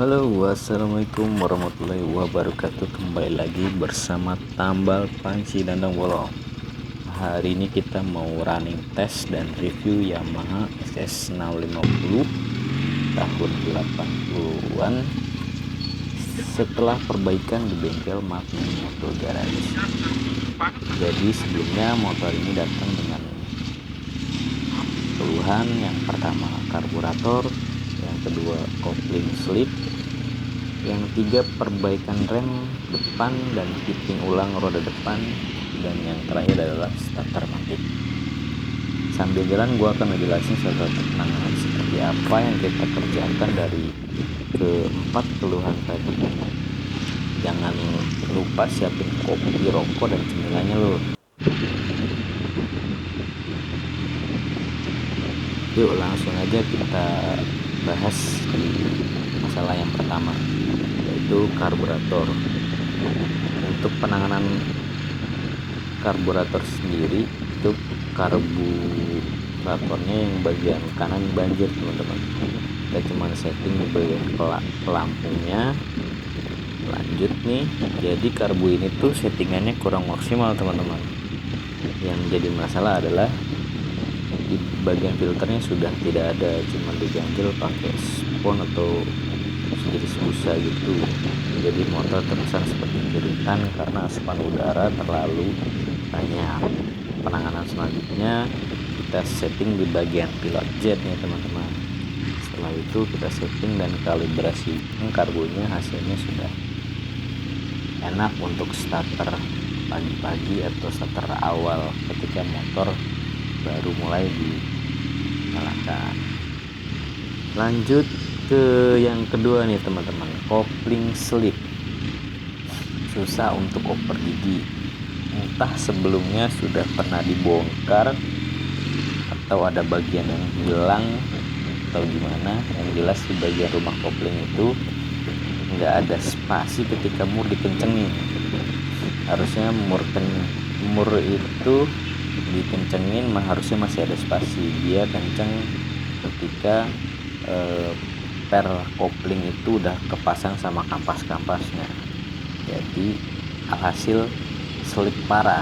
Halo, wassalamualaikum warahmatullahi wabarakatuh. Kembali lagi bersama Tambal Panci Dandang Bolong. Hari ini kita mau running test dan review Yamaha SS650 tahun 80-an setelah perbaikan di bengkel Magna Motor Garage. Jadi sebelumnya motor ini datang dengan keluhan yang pertama karburator, yang kedua kopling slip, yang ketiga perbaikan rem depan dan fitting ulang roda depan, dan yang terakhir adalah starter mati. Sambil jalan gua akan menjelaskan satu-satu penanganan seperti apa yang kita kerjakan dari keempat keluhan tadi. Jangan lupa siapin kopi, rokok, dan cemilannya loh. Yuk langsung aja kita bahas di masalah yang pertama, yaitu karburator. Untuk penanganan karburator sendiri, itu karburatornya yang bagian kanan banjir teman-teman. Kita cuma setting di bagian pelampungnya. Lanjut nih, jadi karbu ini tuh settingannya kurang maksimal teman-teman. Yang jadi masalah adalah di bagian filternya sudah tidak ada, cuma diganjel pakai spon atau sejenis busa gitu. Jadi motor terkesan seperti jeritan karena asupan udara terlalu banyak. Penanganan selanjutnya kita setting di bagian pilot jet nih teman-teman. Setelah itu kita setting dan kalibrasi karbunya, hasilnya sudah enak untuk starter pagi-pagi atau starter awal ketika motor baru mulai dinyalakan. Lanjut ke yang kedua nih teman-teman, kopling slip. Susah untuk oper gigi, entah sebelumnya sudah pernah dibongkar atau ada bagian yang hilang atau gimana. Yang jelas di bagian rumah kopling itu nggak ada spasi ketika mur dikencengin. Harusnya mur itu dikencengin harusnya masih ada spasi, dia kenceng ketika per kopling itu udah kepasang sama kampas-kampasnya. Jadi alhasil selip parah.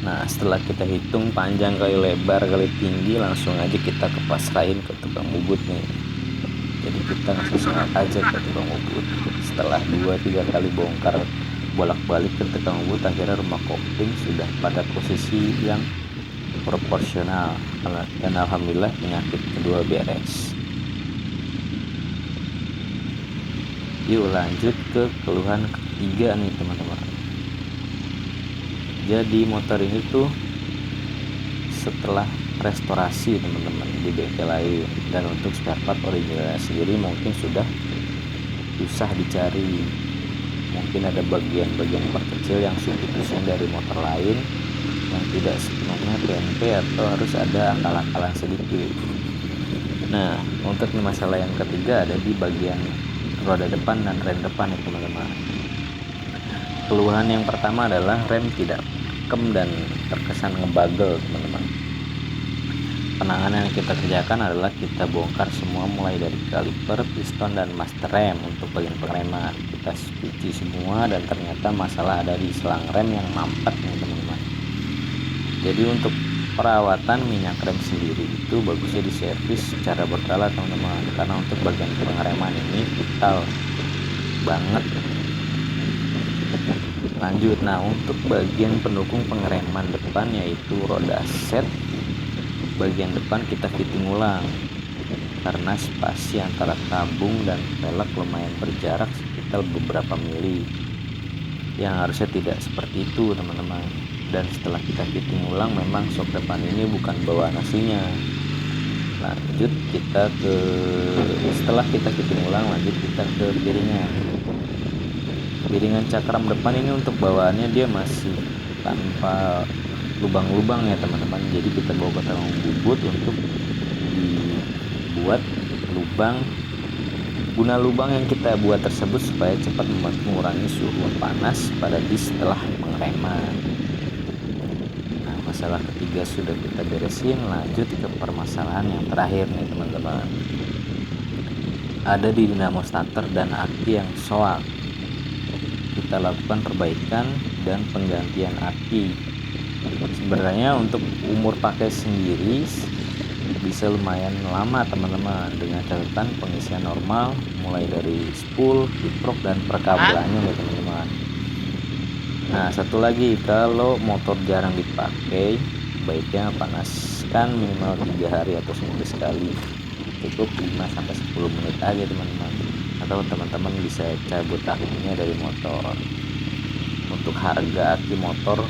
Nah, setelah kita hitung panjang kali lebar kali tinggi, langsung aja kita kepasrahin ke tukang bubut nih. Jadi kita langsung aja ke tukang bubut. Setelah 2-3 kali bongkar bolak-balik ke tukang bubut, akhirnya rumah kopling sudah pada posisi yang proporsional, dan alhamdulillah penyakit kedua beres. Yuk lanjut ke keluhan ketiga nih teman-teman. Jadi motor ini tuh setelah restorasi teman-teman di bengkel lain, dan untuk spare part originalnya sendiri mungkin sudah susah dicari. Mungkin ada bagian-bagian part kecil yang substitusinya dari motor lain yang tidak sepenuhnya PNP atau harus ada akal-akalan sedikit. Nah, untuk masalah yang ketiga ada di bagian roda depan dan rem depan ya teman-teman. Keluhan yang pertama adalah rem tidak pakem dan terkesan ngebagel teman-teman. Penanganan yang kita kerjakan adalah kita bongkar semua mulai dari kaliper, piston, dan master rem. Untuk bagian pengereman kita cuci semua, dan ternyata masalah ada di selang rem yang mampet nih teman-teman. Jadi untuk perawatan minyak rem sendiri itu bagusnya diservis secara berkala teman-teman, karena untuk bagian pengereman ini vital banget. Lanjut, nah untuk bagian pendukung pengereman depan yaitu roda set, bagian depan kita fitting ulang karena spasi antara tabung dan velg lumayan berjarak sekitar beberapa mili, yang harusnya tidak seperti itu teman-teman. Dan setelah kita fitting ulang, memang shock depan ini bukan bawaan aslinya. Lanjut setelah kita fitting ulang, lanjut kita ke piringan cakram depan ini. Untuk bawaannya dia masih tanpa lubang-lubang ya teman-teman. Jadi kita bawa ke tukang bubut untuk dibuat lubang. Guna lubang yang kita buat tersebut supaya cepat mengurangi suhu panas pada dis setelah pengereman. Nah, masalah ketiga sudah kita beresin. Lanjut ke permasalahan yang terakhir nih teman-teman. ada di dinamo starter dan aki yang soak. Kita lakukan perbaikan dan penggantian aki. Sebenarnya untuk umur pakai sendiri bisa lumayan lama teman-teman, dengan catatan pengisian normal mulai dari spool, kiprok, dan perkabelannya ya teman-teman. Nah, satu lagi, kalau motor jarang dipakai, baiknya panaskan minimal 3 hari atau seminggu sekali. Cukup 5-10 menit aja teman-teman, atau teman-teman bisa cabut akinya dari motor. Untuk harga aki motor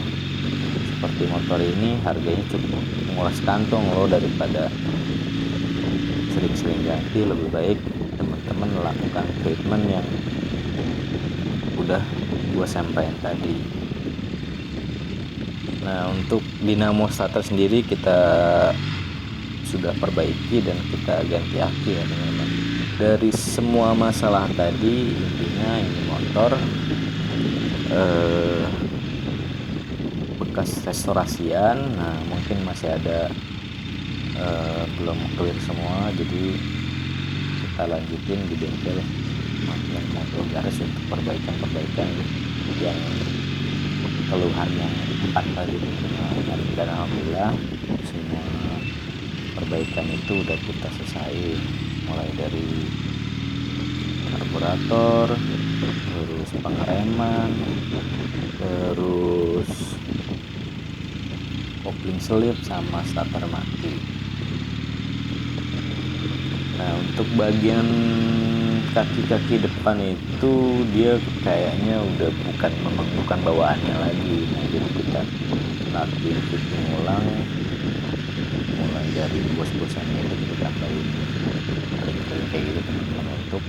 seperti motor ini harganya cukup menguras kantong loh, daripada sering-sering ganti. Lebih baik teman-teman melakukan treatment yang udah gua sampaikan tadi. Nah, untuk dinamo starter sendiri kita sudah perbaiki dan kita ganti aki ya teman-teman. Dari semua masalah tadi, intinya ini motor bekas restorasian. Nah, mungkin masih ada belum clear semua, jadi kita lanjutin di bengkel yang motor garis untuk perbaikan yang keluhan yang 4 tadi teman-teman. Dan alhamdulillah semua perbaikan itu udah kita selesai, mulai dari karburator, terus pengereman, terus kopling selip, sama starter mati. Nah, untuk bagian kaki-kaki depan itu dia kayaknya udah bukan bawaannya lagi. Nah, jadi kita lakuin fitting ulang, mulai dari bos-bosannya itu kita tambahin ring-ring kayak gitu teman-teman, untuk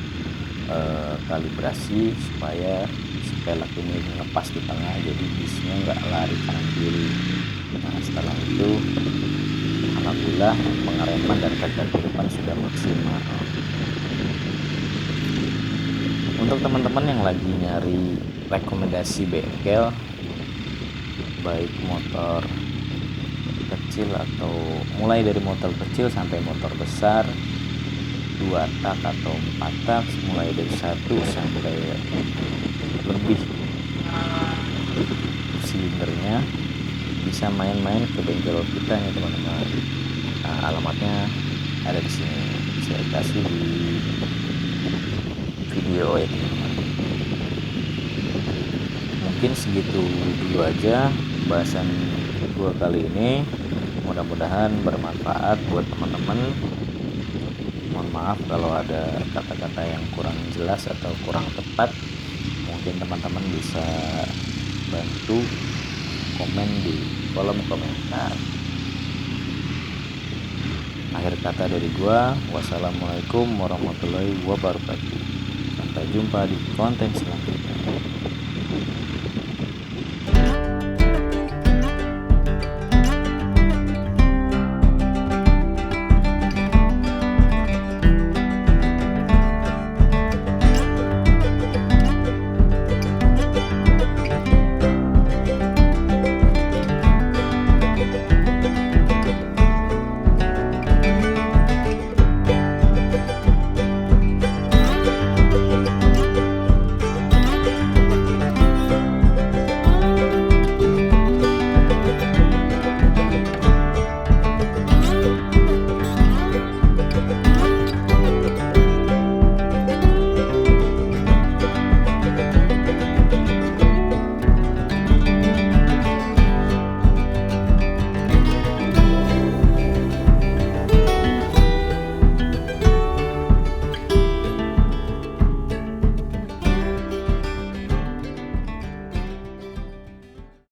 kalibrasi supaya pelek ini ngepas di tengah, jadi bisnya nggak lari kanan kiri. Nah, setelah itu alhamdulillah pengereman dan kaki depan sudah maksimal. Untuk teman-teman yang lagi nyari rekomendasi bengkel, baik motor kecil atau mulai dari motor kecil sampai motor besar, 2 tak atau 4 tak, mulai dari 1 sampai lebih silindernya, bisa main-main ke bengkel kita nih teman-teman. Nah, alamatnya ada di sini, saya kasih di video ya teman-teman. Mungkin segitu dulu aja bahasan gua kali ini, mudah-mudahan bermanfaat buat teman-teman. Mohon maaf kalau ada kata-kata yang kurang jelas atau kurang tepat, mungkin teman-teman bisa bantu komen di kolom komentar. Akhir kata dari gua, wassalamualaikum warahmatullahi wabarakatuh. Sampai jumpa di konten selanjutnya.